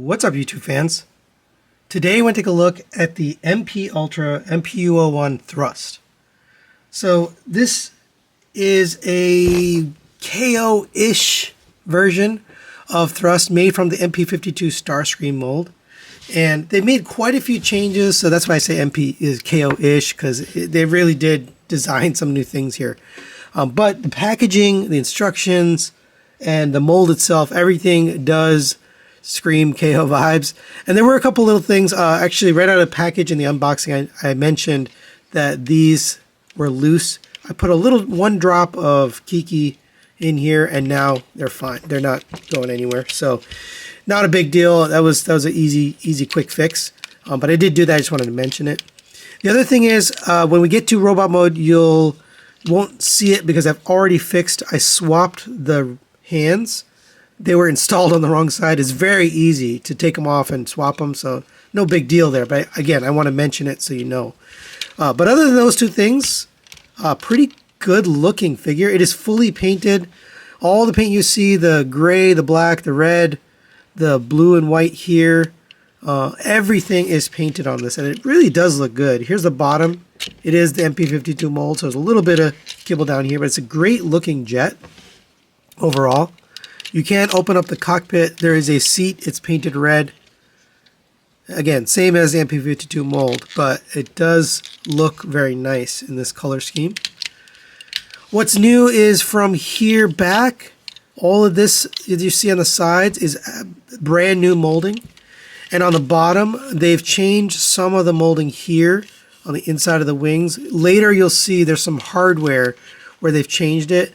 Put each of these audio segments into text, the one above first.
What's up, YouTube fans? Today I want to take a look at the MP Ultra MPU-01 thrust. So this is a KO-ish version of thrust made from the MP52 Starscream mold. And they made quite a few changes, so that's why I say MP is KO-ish, because they really did design some new things here. But the packaging, the instructions, and the mold itself, everything does scream KO vibes. And there were a couple little things, actually right out of the package in the unboxing, I mentioned that these were loose. I put a little one drop of Kiki in here and now they're fine. They're not going anywhere. So not a big deal. That was an easy quick fix. But I did do that. I just wanted to mention it. The other thing is when we get to robot mode, you won't see it because I've already fixed. I swapped the hands. They were installed on the wrong side. It's very easy to take them off and swap them, so no big deal there. But again, I want to mention it so you know. But other than those two things, pretty good looking figure. It is fully painted. All the paint you see, the gray, the black, the red, the blue and white here, everything is painted on this, and it really does look good. Here's the bottom. It is the MP52 mold, so there's a little bit of kibble down here, but it's a great looking jet overall. You can open up the cockpit. There is a seat. It's painted red. Again, same as the MP52 mold, but it does look very nice in this color scheme. What's new is from here back, all of this, as you see on the sides, is brand new molding. And on the bottom, they've changed some of the molding here on the inside of the wings. Later, you'll see there's some hardware where they've changed it.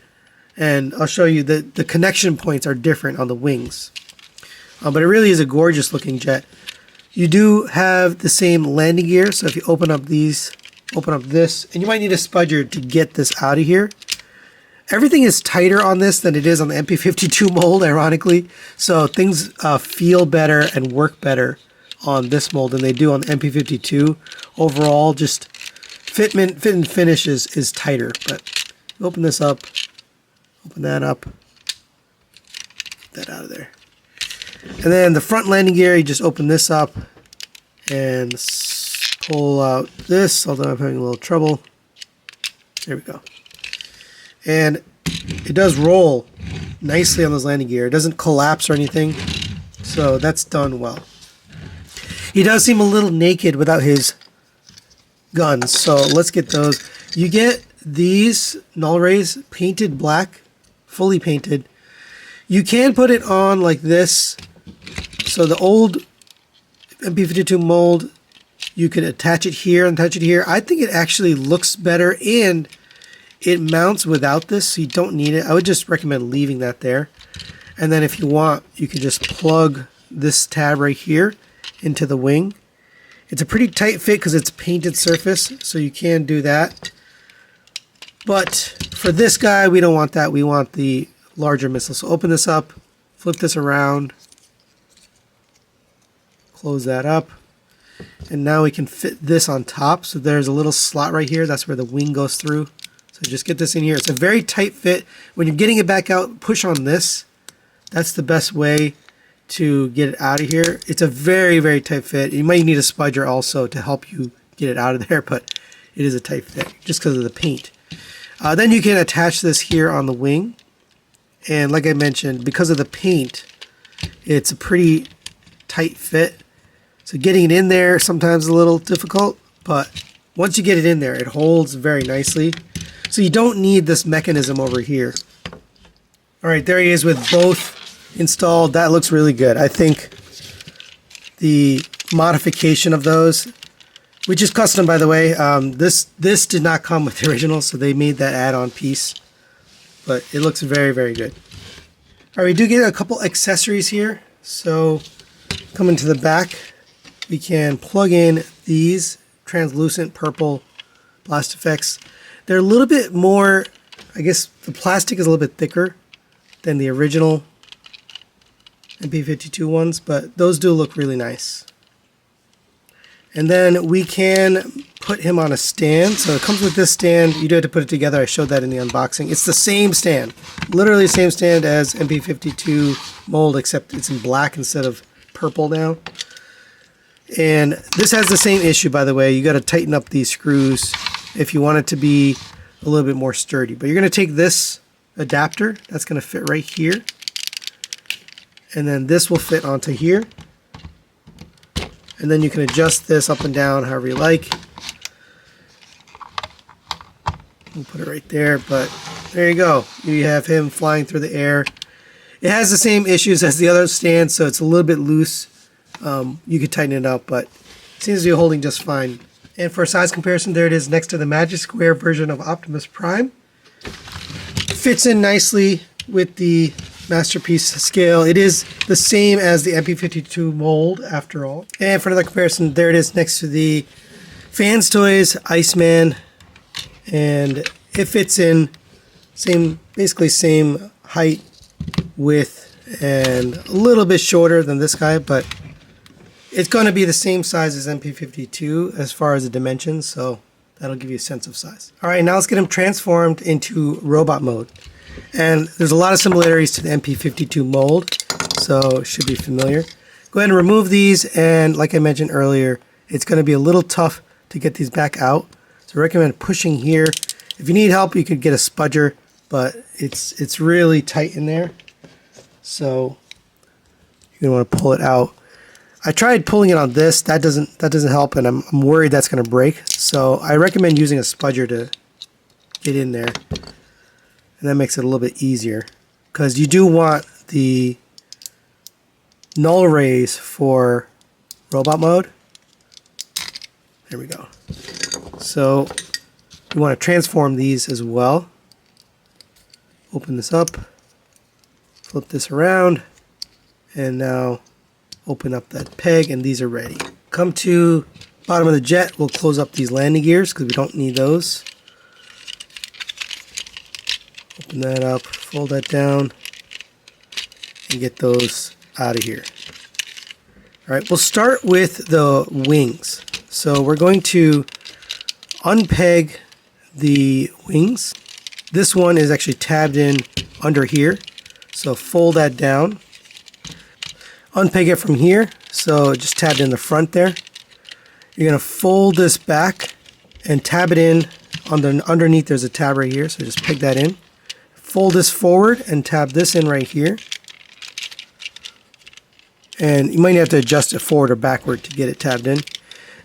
And I'll show you that the connection points are different on the wings. But it really is a gorgeous looking jet. You do have the same landing gear, so if you open up these, open up this, and you might need a spudger to get this out of here. Everything is tighter on this than it is on the MP52 mold, ironically. So things feel better and work better on this mold than they do on the MP52. Overall, just fit and finish is tighter. But open this up. Open that up, get that out of there. And then the front landing gear, you just open this up and pull out this, although I'm having a little trouble. There we go. And it does roll nicely on this landing gear. It doesn't collapse or anything, so that's done well. He does seem a little naked without his guns, so let's get those. You get these null rays painted black, fully painted. You can put it on like this. So the old MP52 mold, you could attach it here and attach it here. I think it actually looks better and it mounts without this, so you don't need it. I would just recommend leaving that there. And then if you want, you can just plug this tab right here into the wing. It's a pretty tight fit because it's painted surface, so you can do that. But for this guy, we don't want that. We want the larger missile. So open this up, flip this around, close that up, and now we can fit this on top. So there's a little slot right here. That's where the wing goes through. So just get this in here. It's a very tight fit. When you're getting it back out, push on this. That's the best way to get it out of here. It's a very, very tight fit. You might need a spudger also to help you get it out of there, but it is a tight fit just because of the paint. Then you can attach this here on the wing. And like I mentioned, because of the paint, it's a pretty tight fit. So getting it in there sometimes is a little difficult, but once you get it in there, it holds very nicely. So you don't need this mechanism over here. All right, there he is with both installed. That looks really good. I think the modification of those, which is custom, by the way. This did not come with the original, so they made that add-on piece. But it looks very, very good. All right, we do get a couple accessories here. So coming to the back, we can plug in these translucent purple blast effects. They're a little bit more, I guess the plastic is a little bit thicker than the original MP52 ones, but those do look really nice. And then we can put him on a stand. So it comes with this stand. You do have to put it together. I showed that in the unboxing. It's the same stand. Literally the same stand as MP52 mold, except it's in black instead of purple now. And this has the same issue, by the way. You got to tighten up these screws if you want it to be a little bit more sturdy. But you're going to take this adapter, that's going to fit right here. And then this will fit onto here. And then you can adjust this up and down however you like. We'll put it right there, but there you go. You have him flying through the air. It has the same issues as the other stand, so it's a little bit loose. You could tighten it up, but it seems to be holding just fine. And for a size comparison, there it is next to the Magic Square version of Optimus Prime. Fits in nicely with the Masterpiece scale. It is the same as the MP52 mold after all. And for another comparison, there it is next to the Fans Toys Iceman. And it fits in basically same height, width, and a little bit shorter than this guy, but it's going to be the same size as MP52 as far as the dimensions, so that'll give you a sense of size. Alright, now let's get him transformed into robot mode. And there's a lot of similarities to the MP52 mold, so it should be familiar. Go ahead and remove these, and like I mentioned earlier, it's going to be a little tough to get these back out. So I recommend pushing here. If you need help, you could get a spudger, but it's really tight in there. So you're going to want to pull it out. I tried pulling it on this. That doesn't help, and I'm worried that's going to break. So I recommend using a spudger to get in there, and that makes it a little bit easier because you do want the null rays for robot mode. There we go. So you want to transform these as well. Open this up, flip this around, and now open up that peg, and these are ready. Come to bottom of the jet, we'll close up these landing gears because we don't need those. Open that up, fold that down, and get those out of here. Alright, we'll start with the wings. So we're going to unpeg the wings. This one is actually tabbed in under here, so fold that down. Unpeg it from here, so just tabbed in the front there. You're going to fold this back and tab it in. Underneath there's a tab right here, so just peg that in. Fold this forward and tab this in right here. And you might have to adjust it forward or backward to get it tabbed in.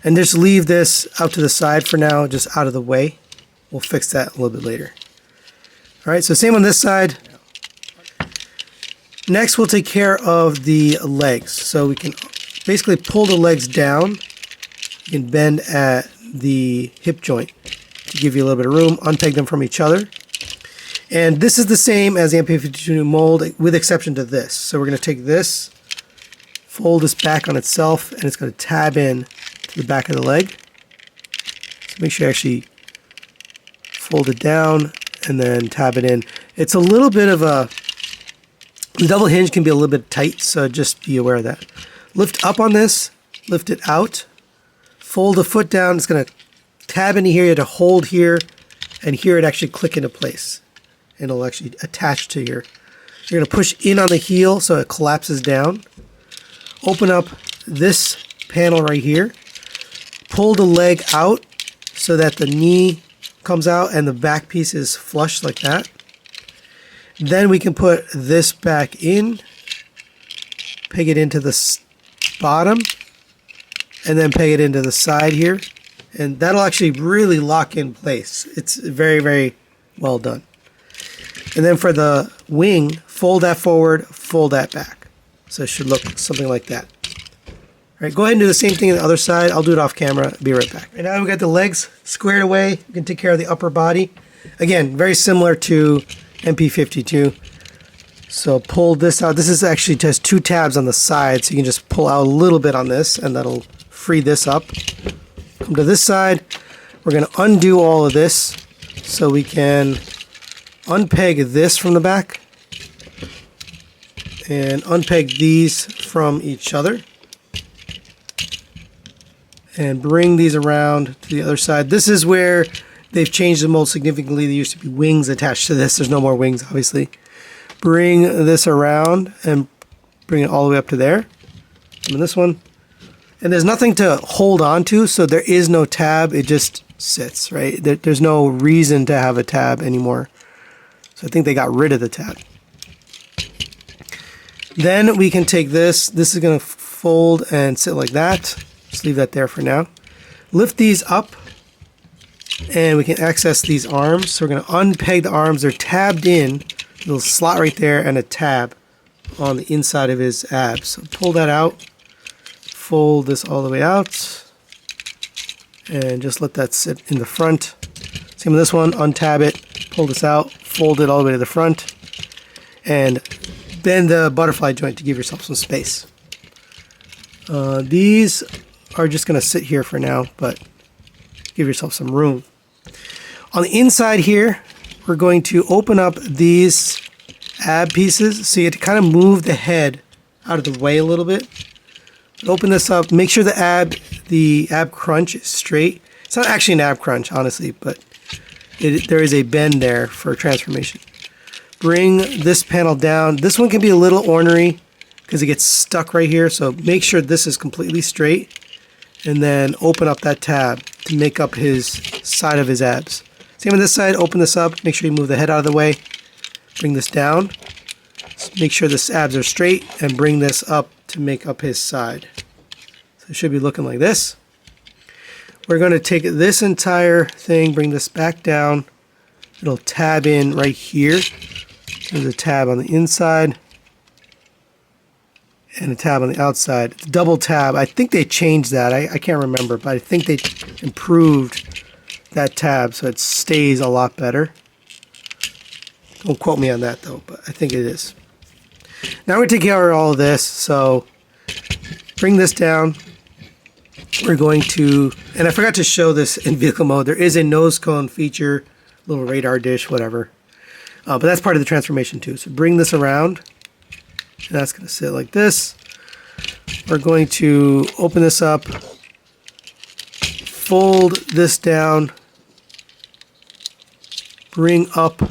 And just leave this out to the side for now, just out of the way. We'll fix that a little bit later. Alright, so same on this side. Next, we'll take care of the legs. So we can basically pull the legs down. You can bend at the hip joint to give you a little bit of room. Unpeg them from each other. And this is the same as the MP52 mold, with exception to this. So we're going to take this, fold this back on itself, and it's going to tab in to the back of the leg. So make sure you actually fold it down and then tab it in. It's a little bit of a... The double hinge can be a little bit tight, so just be aware of that. Lift up on this, lift it out, fold the foot down. It's going to tab into here, you have to hold here, and here it actually click into place. It'll actually attach to here. You're going to push in on the heel so it collapses down. Open up this panel right here. Pull the leg out so that the knee comes out and the back piece is flush like that. Then we can put this back in, peg it into the bottom, and then peg it into the side here. And that'll actually really lock in place. It's very, very well done. And then for the wing, fold that forward, fold that back. So it should look something like that. All right, go ahead and do the same thing on the other side. I'll do it off camera. Be right back. Right now we've got the legs squared away. We can take care of the upper body. Again, very similar to MP52. So pull this out. This is actually just 2 tabs on the side, so you can just pull out a little bit on this, and that'll free this up. Come to this side. We're going to undo all of this so we can unpeg this from the back and unpeg these from each other and bring these around to the other side. This is where they've changed the mold significantly. There used to be wings attached to this. There's no more wings, obviously. Bring this around and bring it all the way up to there. some in this one. And there's nothing to hold on to, so there is no tab. It just sits, right? There's no reason to have a tab anymore. So I think they got rid of the tab. Then we can take this. This is going to fold and sit like that. Just leave that there for now. Lift these up, and we can access these arms. So we're going to unpeg the arms. They're tabbed in. A little slot right there and a tab on the inside of his abs. So pull that out. Fold this all the way out. And just let that sit in the front. Same with this one. Untab it. Pull this out. Fold it all the way to the front. And bend the butterfly joint to give yourself some space. These are just going to sit here for now, but give yourself some room. On the inside here, we're going to open up these ab pieces, so you have to kind of move the head out of the way a little bit. Open this up, make sure the ab crunch is straight. It's not actually an ab crunch, honestly, but there is a bend there for transformation. Bring this panel down. This one can be a little ornery because it gets stuck right here, so make sure this is completely straight, and then open up that tab to make up his side of his abs. Same on this side. Open this up, make sure you move the head out of the way. Bring this down, make sure the abs are straight, and bring this up to make up his side. So it should be looking like this. We're going to take this entire thing, bring this back down. It'll tab in right here. There's a tab on the inside and a tab on the outside. It's a double tab. I think they changed that. I can't remember, but I think they improved that tab so it stays a lot better. Don't quote me on that though, but I think it is. Now we're going to take care of all of this. So bring this down. We're going to, and I forgot to show this in vehicle mode, there is a nose cone feature, little radar dish, whatever. But that's part of the transformation too. So bring this around, and that's going to sit like this. We're going to open this up, fold this down, bring up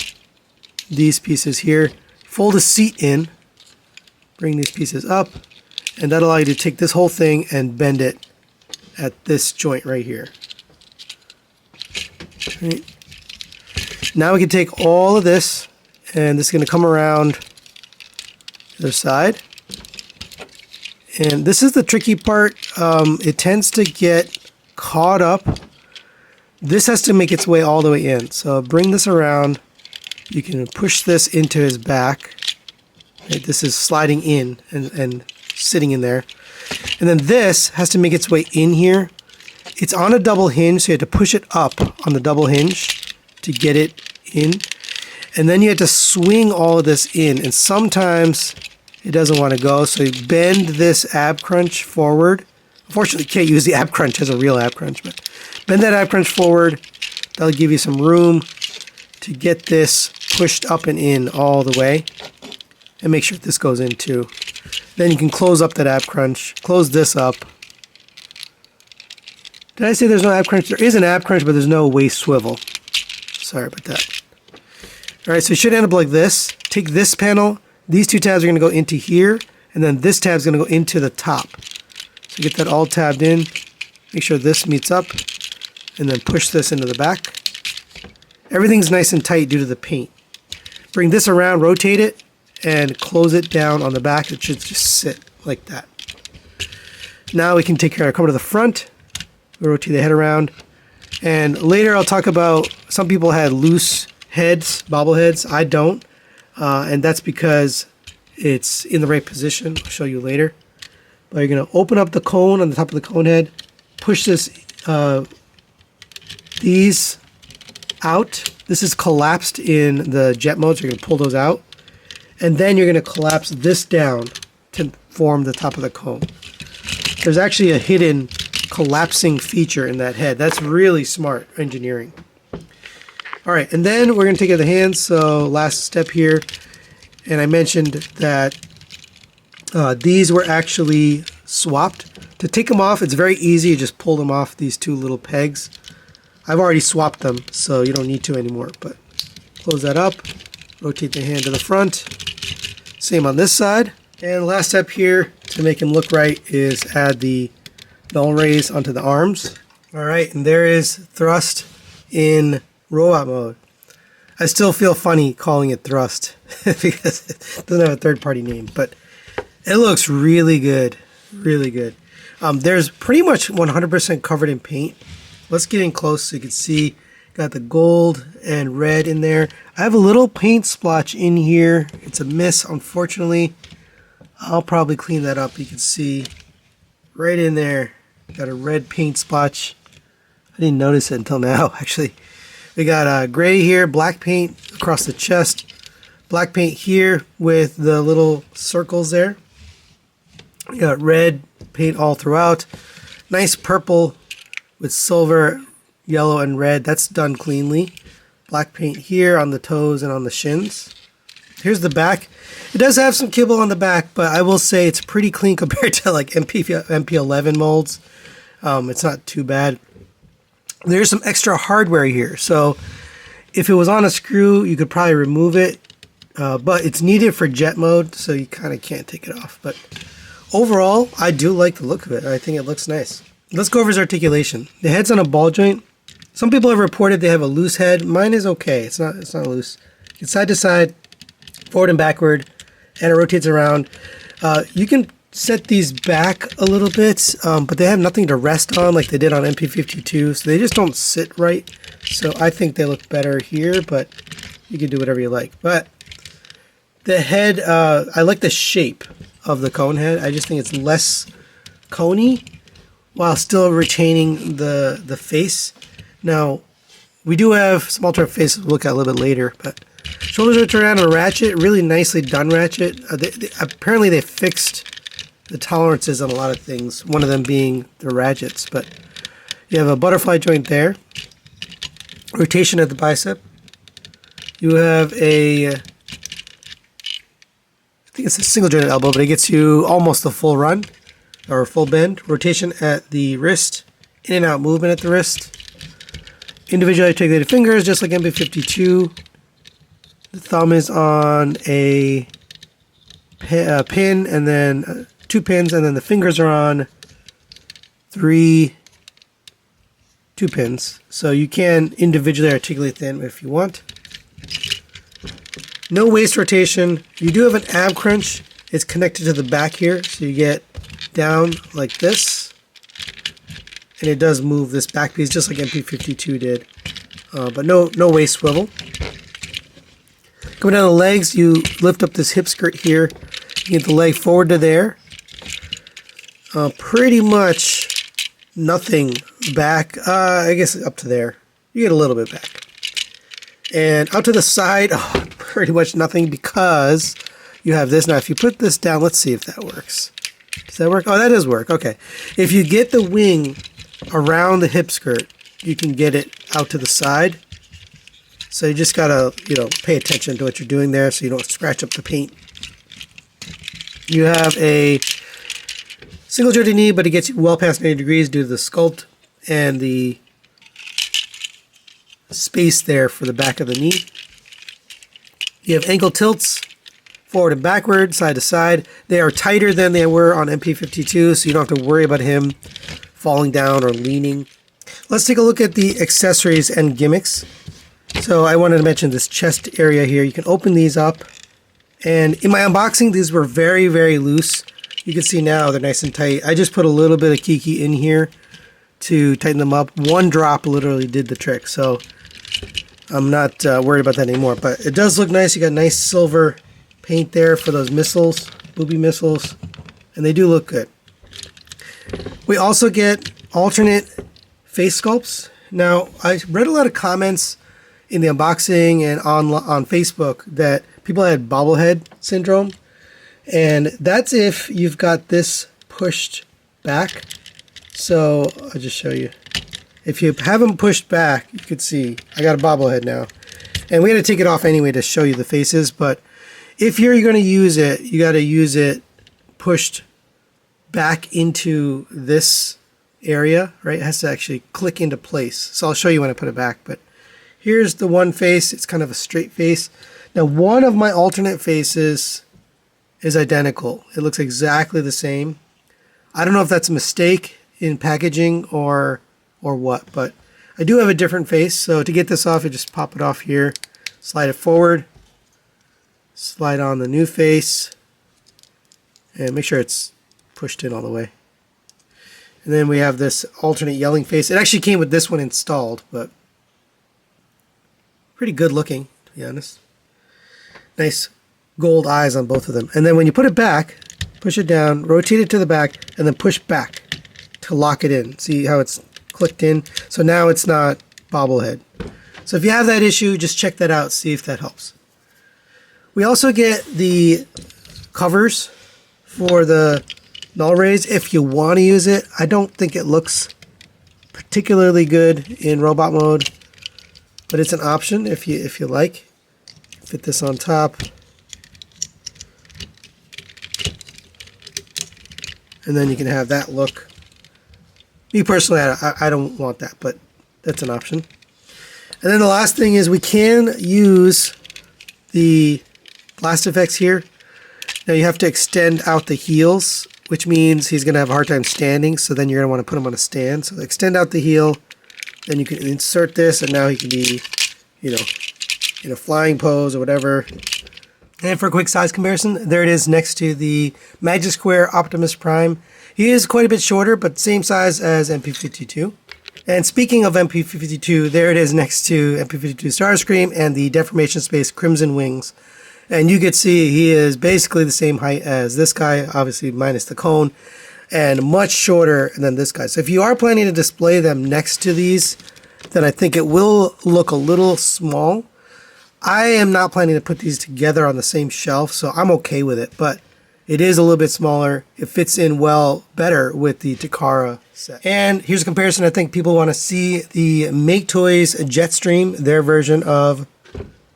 these pieces here, fold the seat in, bring these pieces up, and that'll allow you to take this whole thing and bend it at this joint right here. Right. Now we can take all of this, and this is going to come around the other side. And this is the tricky part. It tends to get caught up. This has to make its way all the way in. So bring this around. You can push this into his back. Right? This is sliding in and sitting in there. And then this has to make its way in here. It's on a double hinge, so you have to push it up on the double hinge to get it in. And then you have to swing all of this in. And sometimes it doesn't want to go, so you bend this ab crunch forward. Unfortunately, you can't use the ab crunch as a real ab crunch, but bend that ab crunch forward. That'll give you some room to get this pushed up and in all the way. And make sure this goes in too. Then you can close up that ab crunch, close this up. Did I say there's no ab crunch? There is an ab crunch, but there's no waist swivel. Sorry about that. All right, so it should end up like this. Take this panel. These two tabs are going to go into here, and then this tab is going to go into the top. So get that all tabbed in. Make sure this meets up, and then push this into the back. Everything's nice and tight due to the paint. Bring this around, rotate it, and close it down on the back. It should just sit like that. Now we can take care of it. Come to the front, rotate the head around, and later I'll talk about, some people had loose heads, bobble heads. I don't, and that's because it's in the right position. I'll show you later. But you're going to open up the cone on the top of the cone head, push this, these out. This is collapsed in the jet mode, so you're going to pull those out. And then you're going to collapse this down to form the top of the cone. There's actually a hidden collapsing feature in that head. That's really smart engineering. All right, and then we're going to take out the hands. So last step here, and I mentioned that these were actually swapped. To take them off, it's very easy. You just pull them off these two little pegs. I've already swapped them, so you don't need to anymore. But close that up, rotate the hand to the front. Same on this side. And last step here, to make him look right is add the null rays onto the arms. Alright, and there is thrust in robot mode. I still feel funny calling it thrust because it doesn't have a third-party name, but it looks really good, really good. There's pretty much 100% covered in paint. Let's get in close so you can see. Got the gold and red in there. I have a little paint splotch in here. It's a miss, unfortunately. I'll probably clean that up. You can see right in there. Got a red paint splotch. I didn't notice it until now, actually. We got gray here, black paint across the chest. Black paint here with the little circles there. We got red paint all throughout. Nice purple with silver, yellow, and red. That's done cleanly. Black paint here on the toes and on the shins. Here's the back. It does have some kibble on the back, but I will say it's pretty clean compared to like MP11 molds. It's not too bad. There's some extra hardware here, so if it was on a screw, you could probably remove it, but it's needed for jet mode, so you kind of can't take it off. But overall, I do like the look of it. I think it looks nice. Let's go over his articulation. The head's on a ball joint. Some people have reported they have a loose head. Mine is okay. It's not loose. It's side to side, forward and backward, and it rotates around. You can set these back a little bit, but they have nothing to rest on like they did on MP52, so they just don't sit right. So I think they look better here, but you can do whatever you like. But the head, I like the shape of the cone head. I just think it's less coney while still retaining the face. Now, we do have some alternate faces we'll look at a little bit later, but shoulders are turned around on a ratchet, really nicely done ratchet. Apparently they fixed the tolerances on a lot of things, one of them being the ratchets, but you have a butterfly joint there, rotation at the bicep. You have I think it's a single jointed elbow, but it gets you almost a full run or full bend. Rotation at the wrist, in and out movement at the wrist. Individually articulated fingers, just like MP52. The thumb is on a pin, and then 2 pins, and then the fingers are on 2 pins. So you can individually articulate them if you want. No waist rotation. You do have an ab crunch. It's connected to the back here, so you get down like this, and it does move this back piece just like MP52 did, but no waist swivel. Coming down the legs, you lift up this hip skirt here. You get the leg forward to there. Pretty much nothing back. I guess up to there. You get a little bit back. And out to the side, pretty much nothing because you have this. Now, if you put this down, let's see if that works. Does that work? Oh, that does work. Okay. If you get the wing around the hip skirt, you can get it out to the side. So you just gotta, pay attention to what you're doing there so you don't scratch up the paint. You have a single jointed knee, but it gets you well past 90 degrees due to the sculpt and the space there for the back of the knee. You have ankle tilts, forward and backward, side to side. They are tighter than they were on MP52, so you don't have to worry about him falling down or leaning. Let's take a look at the accessories and gimmicks. So I wanted to mention this chest area here. You can open these up. And in my unboxing, these were very, very loose. You can see now they're nice and tight. I just put a little bit of Kiki in here to tighten them up. One drop literally did the trick. So I'm not worried about that anymore. But it does look nice. You got nice silver paint there for those missiles, booby missiles. And they do look good. We also get alternate face sculpts. Now, I read a lot of comments in the unboxing and on Facebook that people had bobblehead syndrome, and that's if you've got this pushed back. So I'll just show you. If you have them pushed back, you could see I got a bobblehead now, and we had to take it off anyway to show you the faces. But if you're going to use it, you got to use it pushed back into this area, right? It has to actually click into place. So I'll show you when I put it back, but here's the one face. It's kind of a straight face. Now, one of my alternate faces is identical. It looks exactly the same. I don't know if that's a mistake in packaging or what, but I do have a different face. So to get this off, you just pop it off here, slide it forward, slide on the new face, and make sure it's pushed in all the way. And then we have this alternate yelling face. It actually came with this one installed, but pretty good looking, to be honest. Nice gold eyes on both of them. And then when you put it back, push it down, rotate it to the back, and then push back to lock it in. See how it's clicked in? So now it's not bobblehead. So if you have that issue, just check that out, see if that helps. We also get the covers for the null rays if you want to use it. I don't think it looks particularly good in robot mode, but it's an option if you like. Fit this on top. And then you can have that look. Me personally, I don't want that, but that's an option. And then the last thing is we can use the blast effects here. Now you have to extend out the heels, which means he's going to have a hard time standing, so then you're going to want to put him on a stand. So extend out the heel, then you can insert this, and now he can be, you know, in a flying pose or whatever. And for a quick size comparison, there it is next to the Magic Square Optimus Prime. He is quite a bit shorter, but same size as MP52. And speaking of MP52, there it is next to MP52 Starscream and the Deformation Space Crimson Wings. And you can see he is basically the same height as this guy, obviously minus the cone, and much shorter than this guy. So if you are planning to display them next to these, then I think it will look a little small. I am not planning to put these together on the same shelf, so I'm okay with it, but it is a little bit smaller. It fits in well better with the Takara set. And here's a comparison. I think people want to see the Make Toys Jetstream, their version of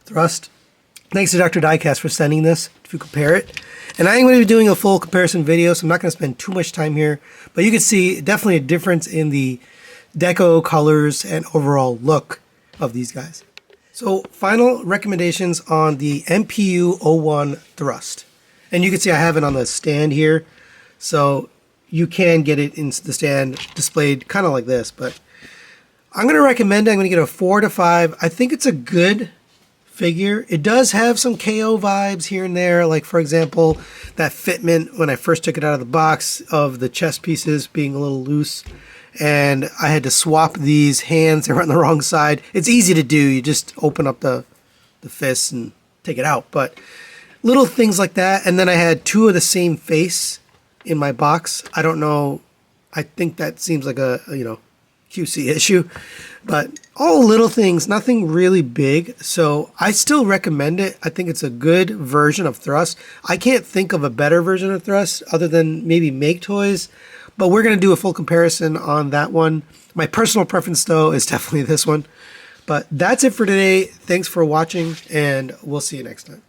Thrust. Thanks to Dr. Diecast for sending this to compare it. And I'm going to be doing a full comparison video, so I'm not going to spend too much time here, but you can see definitely a difference in the deco colors and overall look of these guys. So final recommendations on the MPU-01 Thrust. And you can see I have it on the stand here, so you can get it in the stand displayed kind of like this, but I'm going to recommend it. I'm going to get a 4 to 5. I think it's a good figure. It does have some KO vibes here and there, like for example, that fitment when I first took it out of the box of the chest pieces being a little loose, and I had to swap these hands. They were on the wrong side. It's easy to do. You just open up the fists and take it out, but little things like that. And then I had 2 of the same face in my box. I don't know. I think that seems like a QC issue, but all little things, nothing really big. So I still recommend it. I think it's a good version of Thrust. I can't think of a better version of Thrust other than maybe Make Toys, but we're going to do a full comparison on that one. My personal preference though is definitely this one. But that's it for today. Thanks for watching, and we'll see you next time.